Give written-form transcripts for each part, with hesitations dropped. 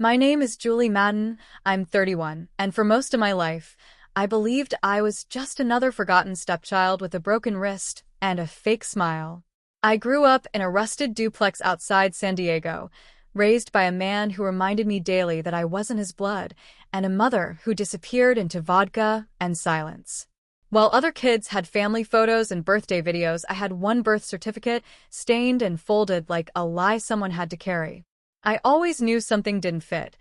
My name is Julie Madden, I'm 31, and for most of my life, I believed I was just another forgotten stepchild with a broken wrist and a fake smile. I grew up in a rusted duplex outside San Diego, raised by a man who reminded me daily that I wasn't his blood, and a mother who disappeared into vodka and silence. While other kids had family photos and birthday videos, I had one birth certificate, stained and folded like a lie someone had to carry. I always knew something didn't fit.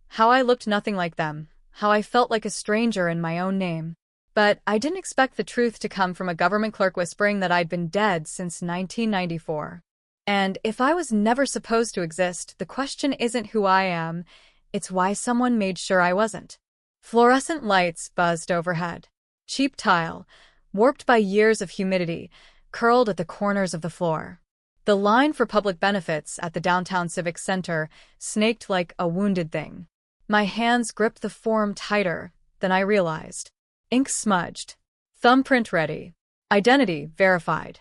How I looked nothing like them. How I felt like a stranger in my own name. But I didn't expect the truth to come from a government clerk whispering that I'd been dead since 1994. And if I was never supposed to exist, the question isn't who I am, it's why someone made sure I wasn't. Fluorescent lights buzzed overhead. Cheap tile, warped by years of humidity, curled at the corners of the floor. The line for public benefits at the downtown civic center snaked like a wounded thing. My hands gripped the form tighter than I realized. Ink smudged. Thumbprint ready. Identity verified.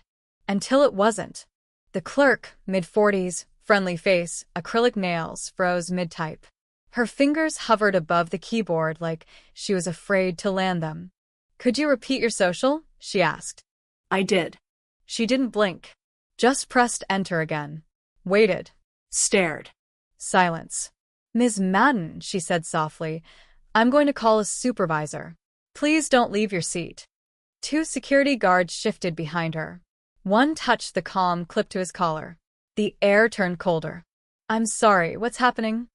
Until it wasn't. The clerk, mid-40s, friendly face, acrylic nails, froze mid-type. Her fingers hovered above the keyboard like she was afraid to land them. "Could you repeat your social?" she asked. I did. She didn't blink. Just pressed enter again. Waited. Stared. Silence. "Ms. Madden," she said softly, "I'm going to call a supervisor. Please don't leave your seat." Two security guards shifted behind her. One touched the calm clip to his collar. The air turned colder. "I'm sorry, what's happening?"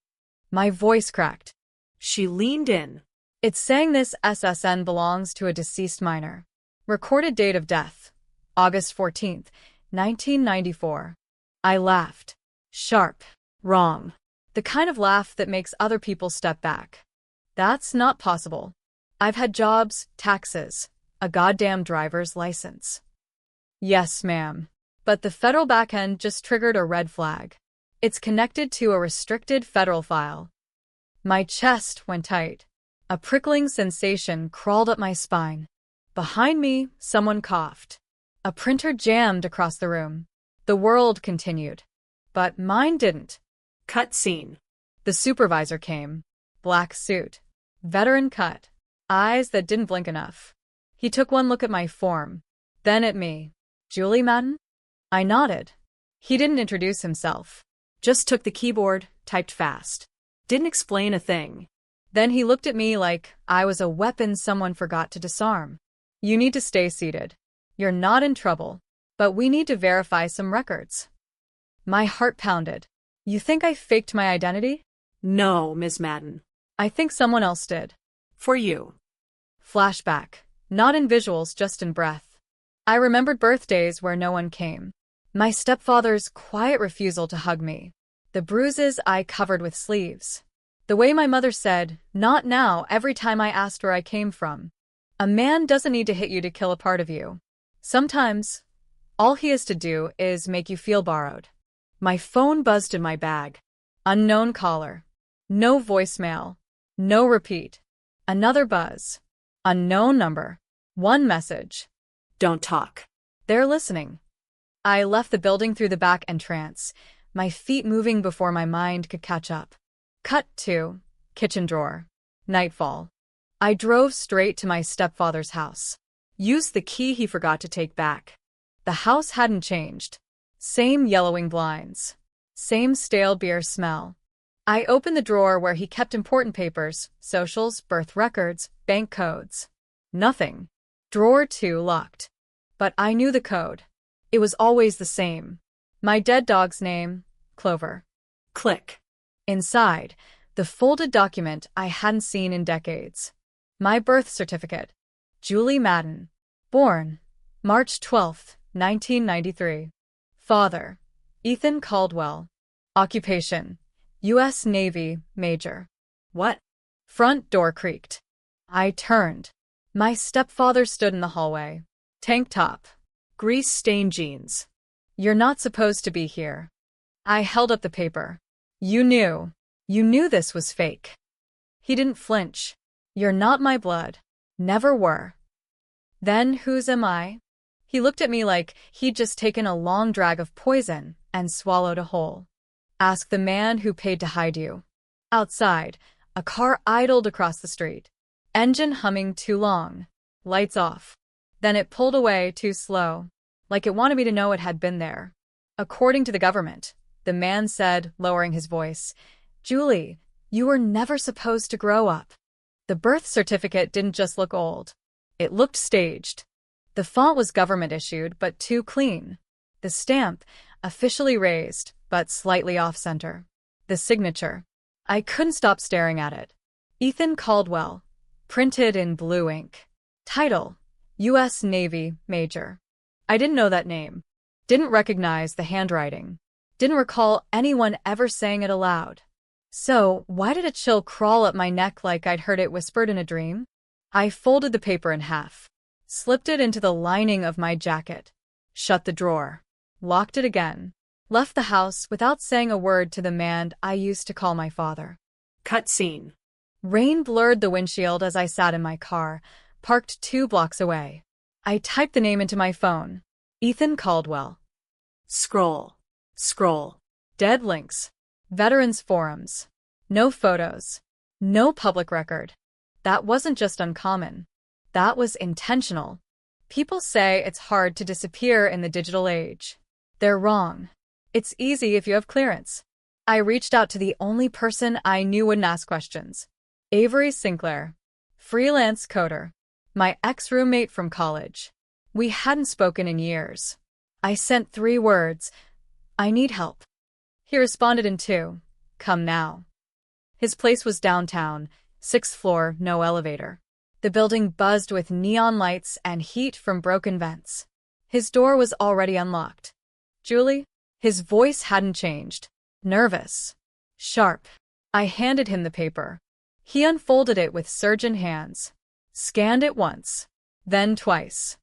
My voice cracked. She leaned in. "It's saying this SSN belongs to a deceased minor. Recorded date of death, August 14th, 1994. I laughed. Sharp. Wrong. The kind of laugh that makes other people step back. That's not possible. I've had jobs, taxes, a goddamn driver's license. Yes, ma'am. But the federal backend just triggered a red flag. It's connected to a restricted federal file. My chest went tight. A prickling sensation crawled up my spine. Behind me, someone coughed. A printer jammed across the room. The world continued. But mine didn't. Cut scene. The supervisor came. Black suit. Veteran cut. Eyes that didn't blink enough. He took one look at my form. Then at me. "Julie Madden?" I nodded. He didn't introduce himself. Just took the keyboard, typed fast. Didn't explain a thing. Then he looked at me like I was a weapon someone forgot to disarm. "You need to stay seated. You're not in trouble, but we need to verify some records." My heart pounded. "You think I faked my identity?" No, Ms. Madden. "I think someone else did." For you. Flashback. Not in visuals, just in breath. I remembered birthdays where no one came. My stepfather's quiet refusal to hug me. The bruises I covered with sleeves. The way my mother said, "Not now," every time I asked where I came from. A man doesn't need to hit you to kill a part of you. Sometimes, all he has to do is make you feel borrowed. My phone buzzed in my bag. Unknown caller. No voicemail. No repeat. Another buzz. Unknown number. One message. Don't talk. They're listening. I left the building through the back entrance, my feet moving before my mind could catch up. Cut to kitchen drawer. Nightfall. I drove straight to my stepfather's house. Used the key he forgot to take back. The house hadn't changed. Same yellowing blinds. Same stale beer smell. I opened the drawer where he kept important papers, socials, birth records, bank codes. Nothing. Drawer 2 locked. But I knew the code. It was always the same. My dead dog's name, Clover. Click. Inside, the folded document I hadn't seen in decades. My birth certificate. Julie Madden. Born, March 12, 1993. Father, Ethan Caldwell. Occupation, U.S. Navy, Major. What? Front door creaked. I turned. My stepfather stood in the hallway. Tank top. Grease-stained jeans. "You're not supposed to be here." I held up the paper. You knew this was fake." He didn't flinch. "You're not my blood. Never were." "Then whose am I?" He looked at me like he'd just taken a long drag of poison and swallowed a whole. "Ask the man who paid to hide you." Outside, a car idled across the street. Engine humming too long. Lights off. Then it pulled away too slow, like it wanted me to know it had been there. According to the government, the man said, lowering his voice, "Julie, you were never supposed to grow up." The birth certificate didn't just look old. It looked staged. The font was government-issued, but too clean. The stamp, officially raised, but slightly off-center. The signature. I couldn't stop staring at it. Ethan Caldwell, printed in blue ink. Title, U.S. Navy Major. I didn't know that name. Didn't recognize the handwriting. Didn't recall anyone ever saying it aloud. So, why did a chill crawl up my neck like I'd heard it whispered in a dream? I folded the paper in half, slipped it into the lining of my jacket, shut the drawer, locked it again, left the house without saying a word to the man I used to call my father. Cut scene. Rain blurred the windshield as I sat in my car, parked 2 blocks away. I typed the name into my phone. Ethan Caldwell. Scroll. Scroll. Dead links. Veterans forums. No photos. No public record. That wasn't just uncommon. That was intentional. People say it's hard to disappear in the digital age. They're wrong. It's easy if you have clearance. I reached out to the only person I knew wouldn't ask questions. Avery Sinclair. Freelance coder. My ex-roommate from college. We hadn't spoken in years. I sent 3 words. I need help. He responded in 2. Come now. His place was downtown, 6th floor, no elevator. The building buzzed with neon lights and heat from broken vents. His door was already unlocked. Julie? His voice hadn't changed. Nervous. Sharp. I handed him the paper. He unfolded it with surgeon hands. Scanned it once. Then twice.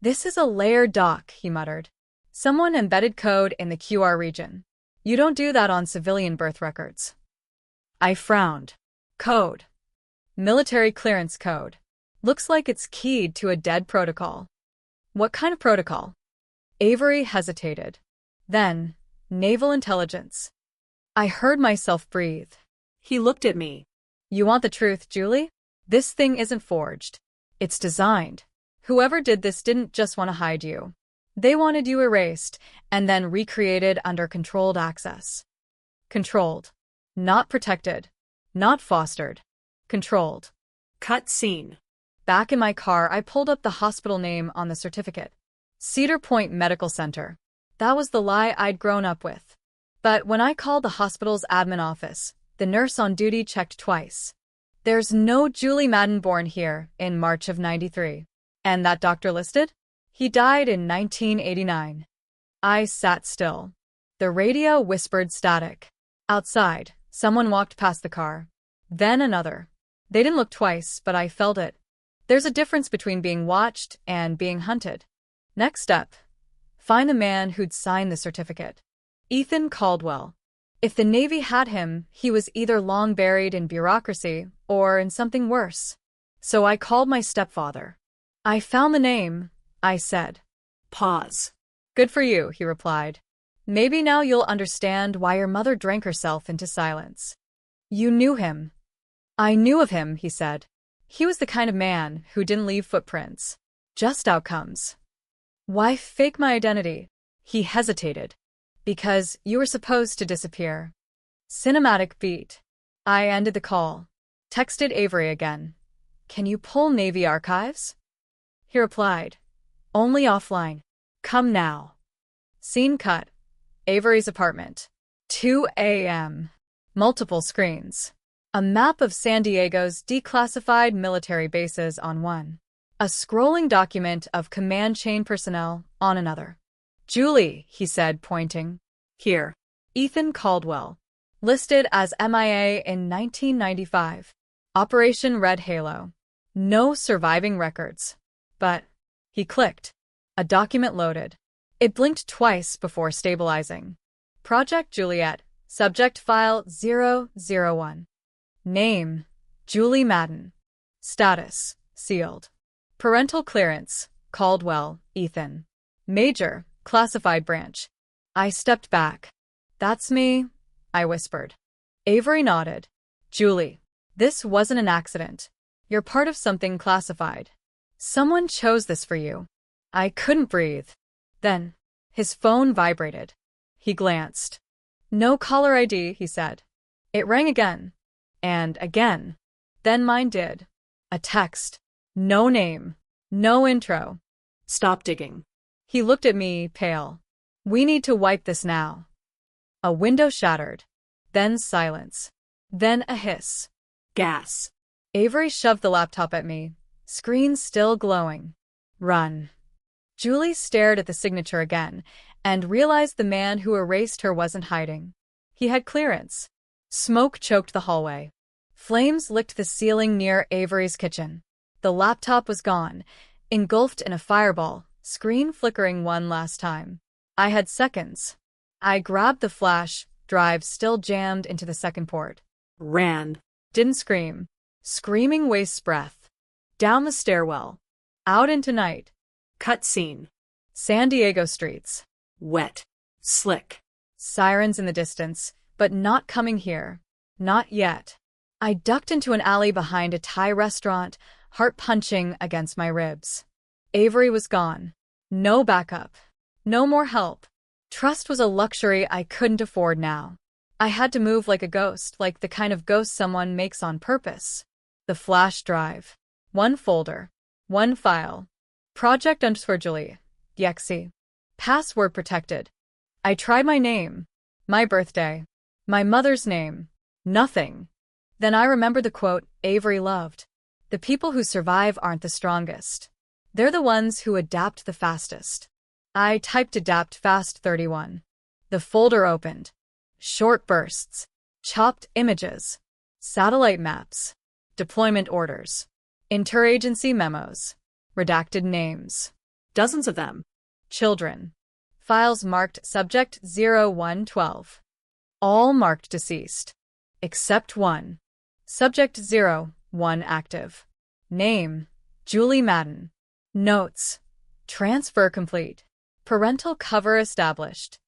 "This is a layered doc," he muttered. "Someone embedded code in the QR region. You don't do that on civilian birth records." I frowned. Code. Military clearance code. Looks like it's keyed to a dead protocol. What kind of protocol? Avery hesitated. Then, naval intelligence. I heard myself breathe. He looked at me. You want the truth, Julie? This thing isn't forged. It's designed. Whoever did this didn't just want to hide you. They wanted you erased and then recreated under controlled access. Controlled. Not protected. Not fostered. Controlled. Cut scene. Back in my car, I pulled up the hospital name on the certificate. Cedar Point Medical Center. That was the lie I'd grown up with. But when I called the hospital's admin office, the nurse on duty checked twice. There's no Julie Madden born here in March of '93. And that doctor listed? He died in 1989. I sat still. The radio whispered static. Outside, someone walked past the car. Then another. They didn't look twice, but I felt it. There's a difference between being watched and being hunted. Next step. Find the man who'd signed the certificate. Ethan Caldwell. If the Navy had him, he was either long buried in bureaucracy or in something worse. So I called my stepfather. I found the name, I said. Pause. Good for you, he replied. Maybe now you'll understand why your mother drank herself into silence. You knew him. I knew of him, he said. He was the kind of man who didn't leave footprints, just outcomes. Why fake my identity? He hesitated. Because you were supposed to disappear. Cinematic beat. I ended the call. Texted Avery again. Can you pull Navy archives? He replied. Only offline. Come now. Scene cut. Avery's apartment. 2 a.m. Multiple screens. A map of San Diego's declassified military bases on one. A scrolling document of command chain personnel on another. Julie, he said, pointing. Here. Ethan Caldwell. Listed as MIA in 1995. Operation Red Halo. No surviving records. But, he clicked. A document loaded. It blinked twice before stabilizing. Project Juliet. Subject file 001. Name, Julie Madden. Status, sealed. Parental clearance, Caldwell, Ethan. Major, classified branch. I stepped back. That's me, I whispered. Avery nodded. Julie, this wasn't an accident. You're part of something classified. Someone chose this for you. I couldn't breathe. Then, his phone vibrated. He glanced. No caller ID, he said. It rang again. And again. Then mine did. A text. No name. No intro. Stop digging. He looked at me, pale. We need to wipe this now. A window shattered. Then silence. Then a hiss. Gas. Avery shoved the laptop at me, screen still glowing. Run. Julie stared at the signature again and realized the man who erased her wasn't hiding. He had clearance. Smoke choked the hallway. Flames licked the ceiling near Avery's kitchen. The laptop was gone, engulfed in a fireball, screen flickering one last time. I had seconds. I grabbed the flash drive still jammed into the second port. Ran. Didn't scream. Screaming wastes breath. Down the stairwell. Out into night. Cut scene. San Diego streets. Wet. Slick. Sirens in the distance, but not coming here. Not yet. I ducked into an alley behind a Thai restaurant, heart punching against my ribs. Avery was gone. No backup. No more help. Trust was a luxury I couldn't afford now. I had to move like a ghost, like the kind of ghost someone makes on purpose. The flash drive. One folder. One file. Project_Julie. Yexi. Password protected. I tried my name. My birthday. My mother's name. Nothing. Then I remembered the quote Avery loved. The people who survive aren't the strongest. They're the ones who adapt the fastest. I typed adapt fast 31. The folder opened. Short bursts. Chopped images. Satellite maps. Deployment orders. Interagency memos. Redacted names. Dozens of them. Children. Files marked subject 0112. All marked deceased. Except one. Subject 01 active. Name. Julie Madden. Notes. Transfer complete. Parental cover established.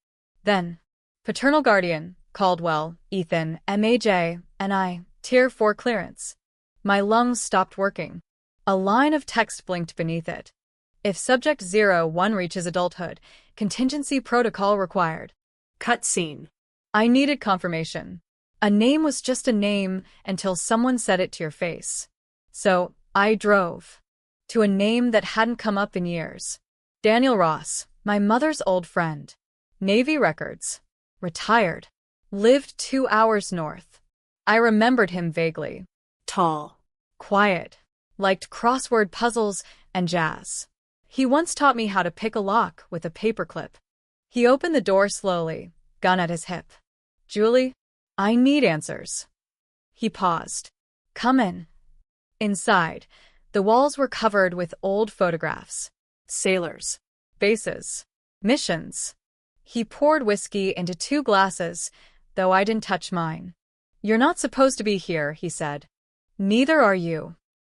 Then, paternal guardian, Caldwell, Ethan, MAJ, and I, Tier 4 clearance. My lungs stopped working. A line of text blinked beneath it. If subject 01 reaches adulthood, contingency protocol required. Cut scene. I needed confirmation. A name was just a name until someone said it to your face. So, I drove. To a name that hadn't come up in years. Daniel Ross, my mother's old friend. Navy records. Retired. Lived 2 hours north. I remembered him vaguely. Tall. Quiet. Liked crossword puzzles and jazz. He once taught me how to pick a lock with a paperclip. He opened the door slowly, gun at his hip. Julie, I need answers. He paused. Come in. Inside, the walls were covered with old photographs. Sailors. Bases. Missions. He poured whiskey into 2 glasses, though I didn't touch mine. You're not supposed to be here, he said. Neither are you.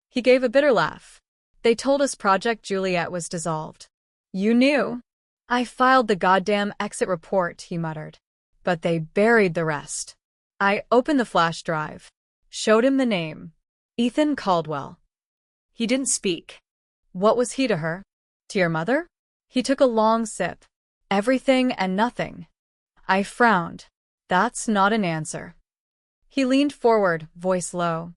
He gave a bitter laugh. They told us Project Juliet was dissolved. You knew. I filed the goddamn exit report, he muttered. But they buried the rest. I opened the flash drive. Showed him the name. Ethan Caldwell. He didn't speak. What was he to her? To your mother? He took a long sip. Everything and nothing. I frowned. That's not an answer. He leaned forward, voice low.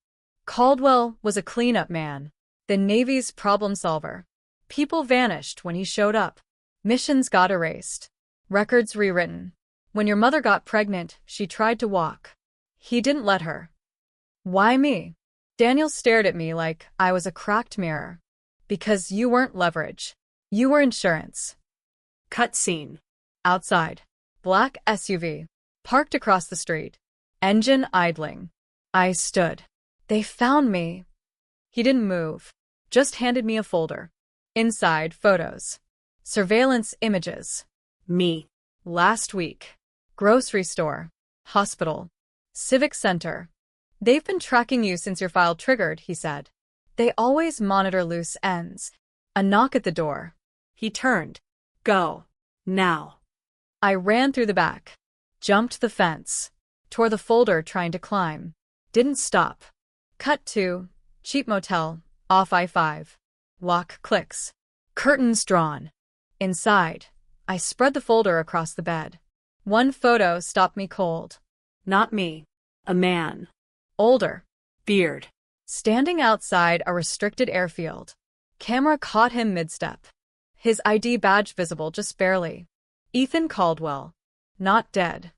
Caldwell was a cleanup man. The Navy's problem solver. People vanished when he showed up. Missions got erased. Records rewritten. When your mother got pregnant, she tried to walk. He didn't let her. Why me? Daniel stared at me like I was a cracked mirror. Because you weren't leverage. You were insurance. Cut scene. Outside. Black SUV. Parked across the street. Engine idling. I stood. They found me. He didn't move. Just handed me a folder. Inside, photos. Surveillance images. Me. Last week. Grocery store. Hospital. Civic center. They've been tracking you since your file triggered, he said. They always monitor loose ends. A knock at the door. He turned. Go. Now. I ran through the back. Jumped the fence. Tore the folder trying to climb. Didn't stop. Cut to cheap motel, off I-5. Lock clicks. Curtains drawn. Inside, I spread the folder across the bed. One photo stopped me cold. Not me. A man. Older. Beard. Standing outside a restricted airfield. Camera caught him mid-step. His ID badge visible just barely. Ethan Caldwell. Not dead.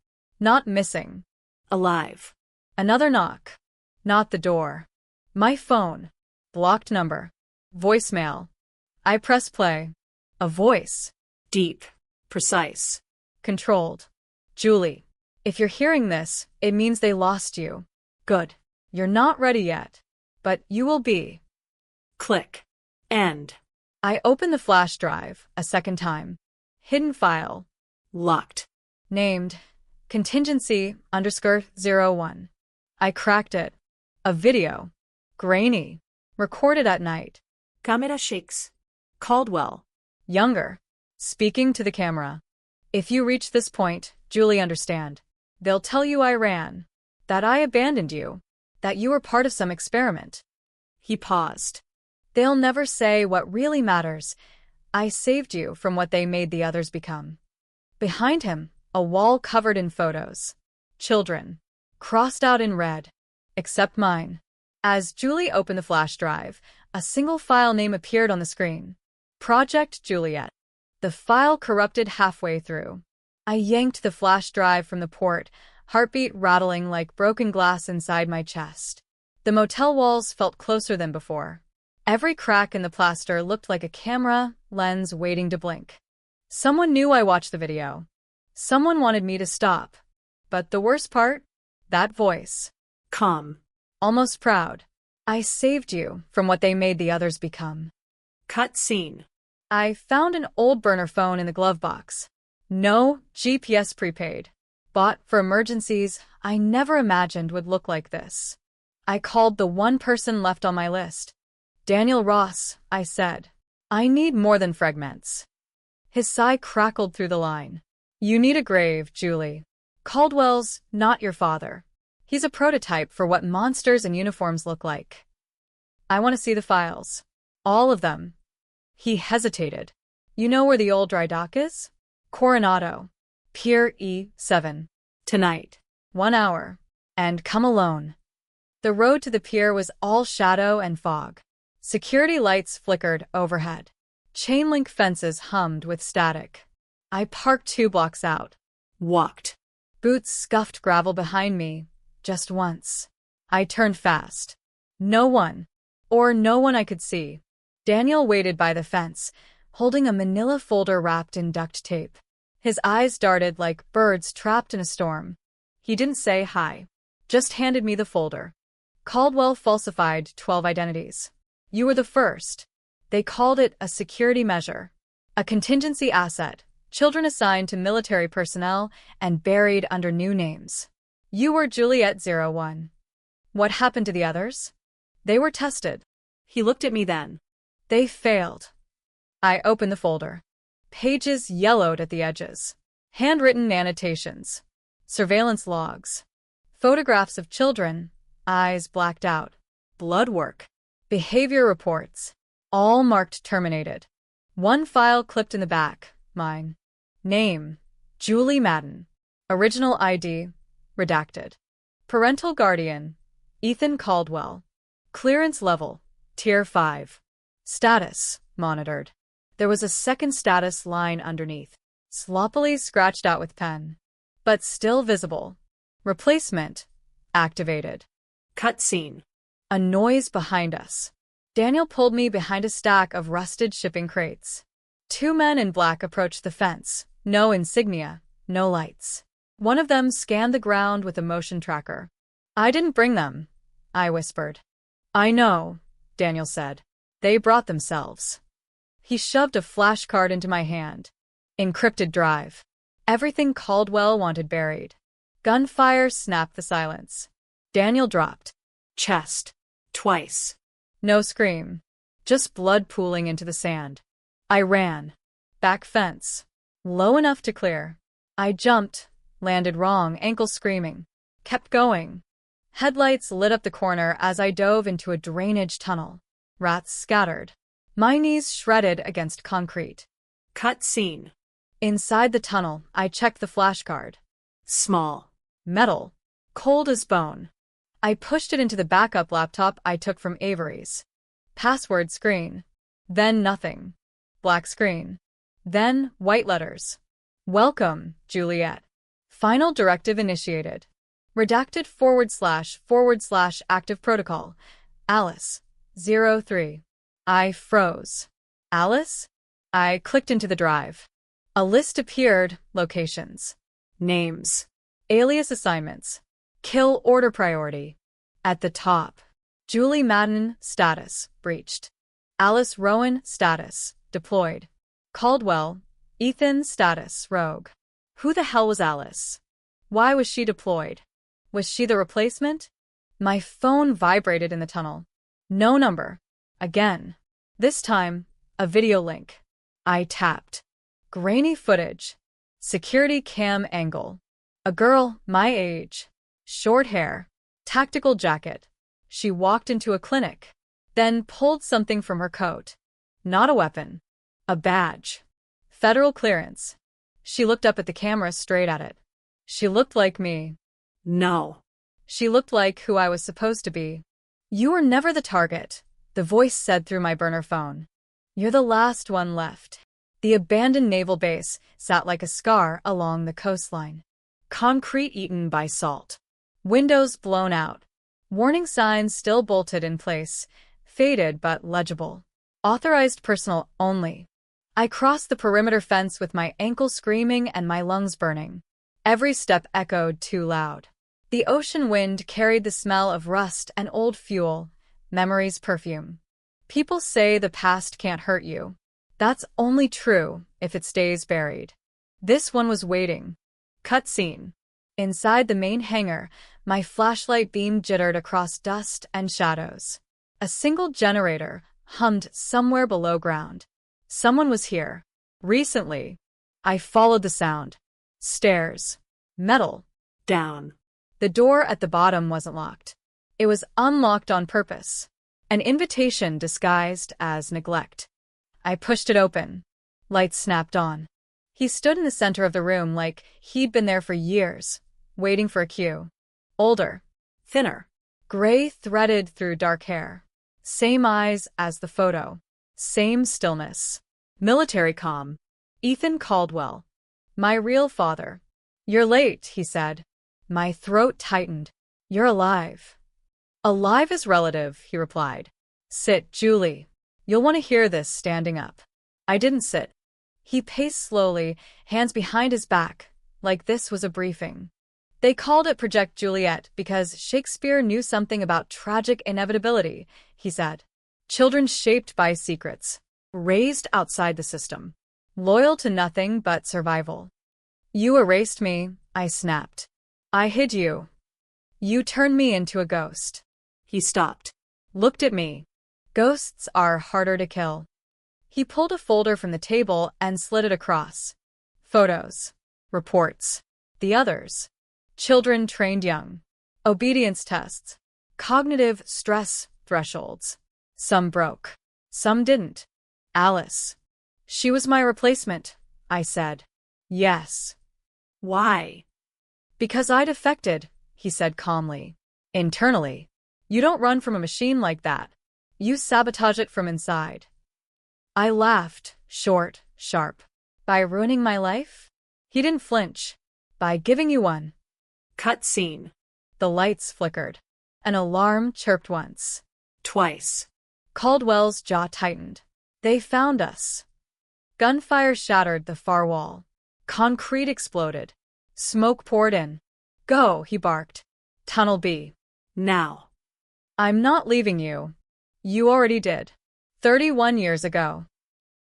Not missing. Alive. Another knock. Not the door. My phone. Blocked number. Voicemail. I press play. A voice. Deep. Precise. Controlled. Julie. If you're hearing this, it means they lost you. Good. You're not ready yet. But you will be. Click. End. I open the flash drive a second time. Hidden file. Locked. Named. Contingency_01. I cracked it. A video. Grainy. Recorded at night. Camera shakes. Caldwell. Younger. Speaking to the camera. If you reach this point, Julie, understand. They'll tell you I ran. That I abandoned you. That you were part of some experiment. He paused. They'll never say what really matters. I saved you from what they made the others become. Behind him, a wall covered in photos. Children. Crossed out in red. Except mine. As Julie opened the flash drive, a single file name appeared on the screen. Project Juliet. The file corrupted halfway through. I yanked the flash drive from the port, heartbeat rattling like broken glass inside my chest. The motel walls felt closer than before. Every crack in the plaster looked like a camera lens waiting to blink. Someone knew I watched the video. Someone wanted me to stop. But the worst part? That voice. Calm. Almost proud. I saved you from what they made the others become. Cut scene. I found an old burner phone in the glove box. No GPS prepaid. Bought for emergencies I never imagined would look like this. I called the one person left on my list. Daniel Ross, I said. I need more than fragments. His sigh crackled through the line. You need a grave, Julie. Caldwell's not your father. He's a prototype for what monsters in uniforms look like. I want to see the files. All of them. He hesitated. You know where the old dry dock is? Coronado. Pier E7. Tonight. 1 hour. And come alone. The road to the pier was all shadow and fog. Security lights flickered overhead. Chain-link fences hummed with static. I parked 2 blocks out. Walked. Boots scuffed gravel behind me. Just once. I turned fast. No one. Or no one I could see. Daniel waited by the fence, holding a manila folder wrapped in duct tape. His eyes darted like birds trapped in a storm. He didn't say hi. Just handed me the folder. Caldwell falsified 12 identities. You were the first. They called it a security measure. A contingency asset. Children assigned to military personnel and buried under new names. You were Juliet-01. What happened to the others? They were tested. He looked at me then. They failed. I opened the folder. Pages yellowed at the edges. Handwritten annotations. Surveillance logs. Photographs of children. Eyes blacked out. Blood work. Behavior reports. All marked terminated. One file clipped in the back. Mine. Name. Julie Madden. Original ID. Redacted. Parental guardian. Ethan Caldwell. Clearance level. Tier 5. Status. Monitored. There was a second status line underneath. Sloppily scratched out with pen. But still visible. Replacement. Activated. Cutscene. A noise behind us. Daniel pulled me behind a stack of rusted shipping crates. 2 men in black approached the fence. No insignia, no lights. One of them scanned the ground with a motion tracker. I didn't bring them, I whispered. I know, Daniel said. They brought themselves. He shoved a flashcard into my hand. Encrypted drive. Everything Caldwell wanted buried. Gunfire snapped the silence. Daniel dropped. Chest. Twice. No scream. Just blood pooling into the sand. I ran. Back fence. Low enough to clear. I jumped, landed wrong, ankle screaming. Kept going. Headlights lit up the corner as I dove into a drainage tunnel. Rats scattered. My knees shredded against concrete. Cut scene. Inside the tunnel, I checked the flashcard. Small. Metal. Cold as bone. I pushed it into the backup laptop I took from Avery's. Password screen. Then nothing. Black screen. Then white letters. Welcome, Juliet. Final directive initiated. Redacted // active protocol. Alice. 03. I froze. Alice? I clicked into the drive. A list appeared, locations. Names. Alias assignments. Kill order priority. At the top. Julie Madden, status, breached. Alice Rowan, status, deployed. Caldwell, Ethan, status, rogue. Who the hell was Alice? Why was she deployed? Was she the replacement? My phone vibrated in the tunnel. No number. Again. This time, a video link. I tapped. Grainy footage. Security cam angle. A girl my age. Short hair. Tactical jacket. She walked into a clinic. Then pulled something from her coat. Not a weapon. A badge. Federal clearance. She looked up at the camera straight at it. She looked like me. No. She looked like who I was supposed to be. You were never the target, the voice said through my burner phone. You're the last one left. The abandoned naval base sat like a scar along the coastline. Concrete eaten by salt. Windows blown out. Warning signs still bolted in place, faded but legible. Authorized personnel only. I crossed the perimeter fence with my ankle screaming and my lungs burning. Every step echoed too loud. The ocean wind carried the smell of rust and old fuel, memory's perfume. People say the past can't hurt you. That's only true if it stays buried. This one was waiting. Cutscene. Inside the main hangar, my flashlight beam jittered across dust and shadows. A single generator hummed somewhere below ground. Someone was here. Recently. I followed the sound. Stairs. Metal. Down. The door at the bottom wasn't locked. It was unlocked on purpose. An invitation disguised as neglect. I pushed it open. Lights snapped on. He stood in the center of the room like he'd been there for years, waiting for a cue. Older. Thinner. Gray threaded through dark hair. Same eyes as the photo. Same stillness. Military comm. Ethan Caldwell. My real father. You're late, he said. My throat tightened. You're alive. Alive is relative, he replied. Sit, Julie. You'll want to hear this standing up. I didn't sit. He paced slowly, hands behind his back, like this was a briefing. They called it Project Juliet because Shakespeare knew something about tragic inevitability, he said. Children shaped by secrets. Raised outside the system. Loyal to nothing but survival. You erased me, I snapped. I hid you. You turned me into a ghost. He stopped. Looked at me. Ghosts are harder to kill. He pulled a folder from the table and slid it across. Photos. Reports. The others. Children trained young. Obedience tests. Cognitive stress thresholds. Some broke. Some didn't. Alice. She was my replacement, I said. Yes. Why? Because I defected, he said calmly. Internally. You don't run from a machine like that. You sabotage it from inside. I laughed, short, sharp. By ruining my life? He didn't flinch. By giving you one. Cut scene. The lights flickered. An alarm chirped once. Twice. Caldwell's jaw tightened. They found us. Gunfire shattered the far wall. Concrete exploded. Smoke poured in. Go, he barked. Tunnel B. Now. I'm not leaving you. You already did. 31 years ago.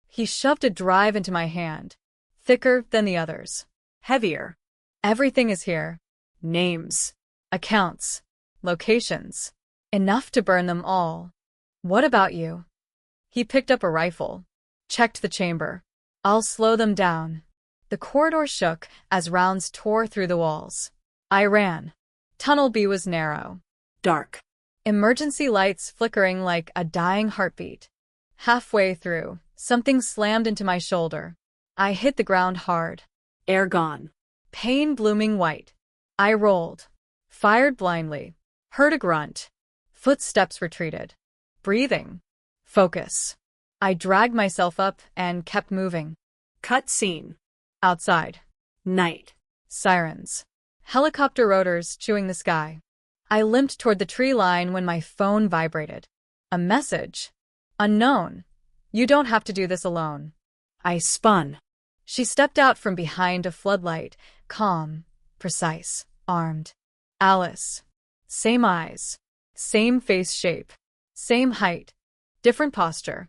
He shoved a drive into my hand. Thicker than the others. Heavier. Everything is here. Names. Accounts. Locations. Enough to burn them all. What about you? He picked up a rifle. Checked the chamber. I'll slow them down. The corridor shook as rounds tore through the walls. I ran. Tunnel B was narrow. Dark. Emergency lights flickering like a dying heartbeat. Halfway through, something slammed into my shoulder. I hit the ground hard. Air gone. Pain blooming white. I rolled. Fired blindly. Heard a grunt. Footsteps retreated. Breathing. Focus. I dragged myself up and kept moving. Cut scene. Outside. Night. Sirens. Helicopter rotors chewing the sky. I limped toward the tree line when my phone vibrated. A message. Unknown. You don't have to do this alone. I spun. She stepped out from behind a floodlight, calm, precise, armed. Alice. Same eyes. Same face shape. Same height. Different posture.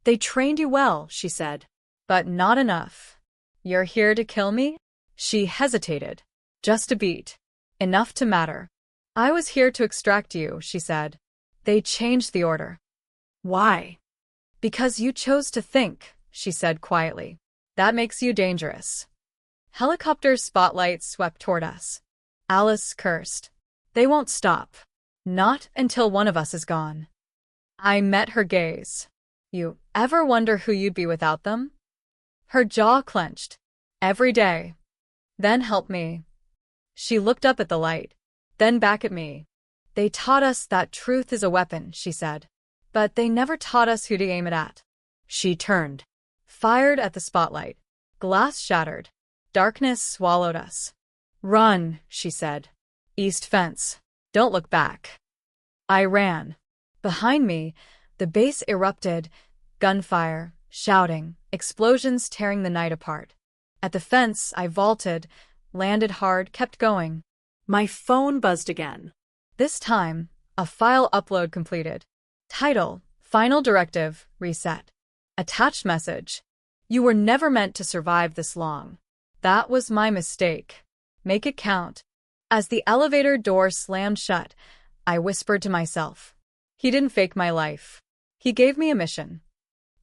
They trained you well, she said. But not enough. You're here to kill me? She hesitated. Just a beat. Enough to matter. I was here to extract you, she said. They changed the order. Why? Because you chose to think, she said quietly. That makes you dangerous. Helicopter spotlights swept toward us. Alice cursed. They won't stop. Not until one of us is gone. I met her gaze. You ever wonder who you'd be without them? Her jaw clenched. Every day. Then help me. She looked up at the light, then back at me. They taught us that truth is a weapon, she said. But they never taught us who to aim it at. She turned. Fired at the spotlight. Glass shattered. Darkness swallowed us. Run, she said. East fence. Don't look back. I ran. Behind me, the base erupted. Gunfire, shouting, explosions tearing the night apart. At the fence, I vaulted, landed hard, kept going. My phone buzzed again. This time, a file upload completed. Title, Final Directive, Reset. Attached message. You were never meant to survive this long. That was my mistake. Make it count. As the elevator door slammed shut, I whispered to myself. He didn't fake my life. He gave me a mission.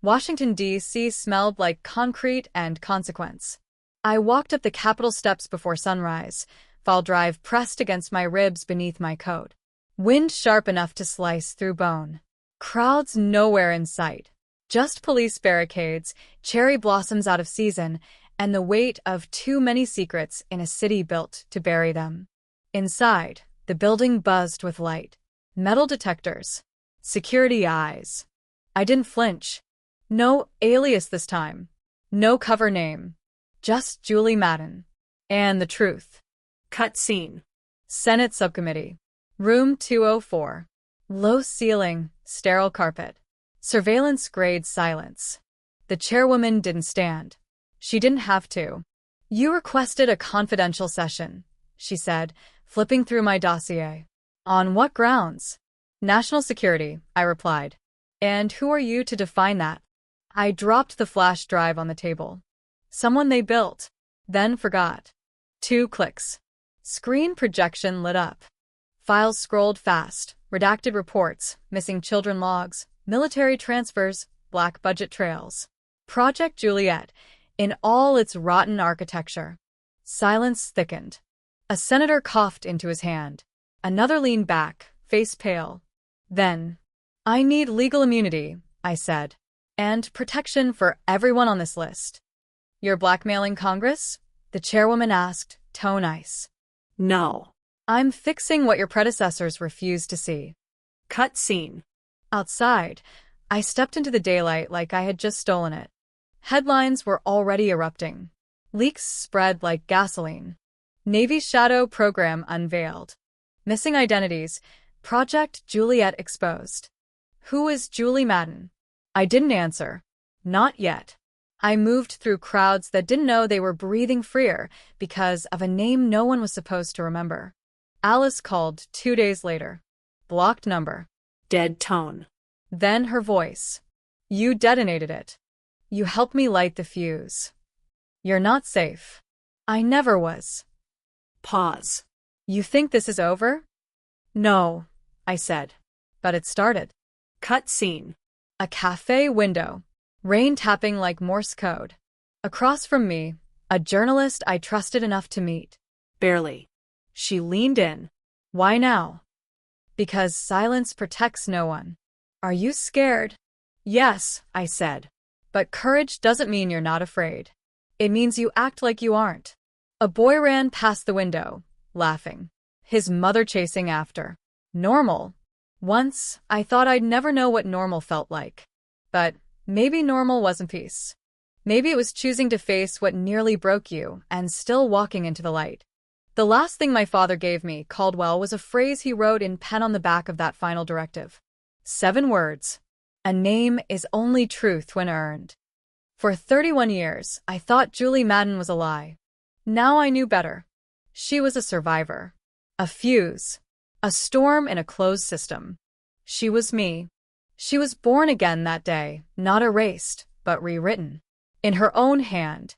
Washington, D.C. smelled like concrete and consequence. I walked up the Capitol steps before sunrise, fall drive pressed against my ribs beneath my coat. Wind sharp enough to slice through bone. Crowds nowhere in sight. Just police barricades, cherry blossoms out of season, and the weight of too many secrets in a city built to bury them. Inside, the building buzzed with light. Metal detectors. Security eyes. I didn't flinch. No alias this time. No cover name. Just Julie Madden. And the truth. Cut scene. Senate Subcommittee. Room 204. Low ceiling, sterile carpet. Surveillance-grade silence. The chairwoman didn't stand. She didn't have to. You requested a confidential session, she said, flipping through my dossier. On what grounds? National security, I replied. And who are you to define that? I dropped the flash drive on the table. Someone they built, then forgot. 2 clicks. Screen projection lit up. Files scrolled fast, redacted reports, missing children logs, military transfers, black budget trails. Project Juliet, in all its rotten architecture. Silence thickened. A senator coughed into his hand. Another leaned back, face pale. Then, I need legal immunity, I said. And protection for everyone on this list. You're blackmailing Congress? The chairwoman asked, tone ice. No. I'm fixing what your predecessors refused to see. Cut scene. Outside, I stepped into the daylight like I had just stolen it. Headlines were already erupting. Leaks spread like gasoline. Navy's shadow program unveiled. Missing identities. Project Juliet exposed. Who is Julie Madden? I didn't answer. Not yet. I moved through crowds that didn't know they were breathing freer because of a name no one was supposed to remember. Alice called 2 days later. Blocked number. Dead tone. Then her voice. You detonated it. You helped me light the fuse. You're not safe. I never was. Pause. You think this is over? No, I said. But it started. Cut scene. A cafe window. Rain tapping like Morse code. Across from me, a journalist I trusted enough to meet. Barely. She leaned in. Why now? Because silence protects no one. Are you scared? Yes, I said. But courage doesn't mean you're not afraid. It means you act like you aren't. A boy ran past the window, laughing. His mother chasing after. Normal. Once, I thought I'd never know what normal felt like. But maybe normal wasn't peace. Maybe it was choosing to face what nearly broke you and still walking into the light. The last thing my father gave me, Caldwell, was a phrase he wrote in pen on the back of that final directive. 7 words. A name is only truth when earned. For 31 years, I thought Julie Madden was a lie. Now I knew better. She was a survivor. A fuse. A storm in a closed system. She was me. She was born again that day, not erased, but rewritten. In her own hand,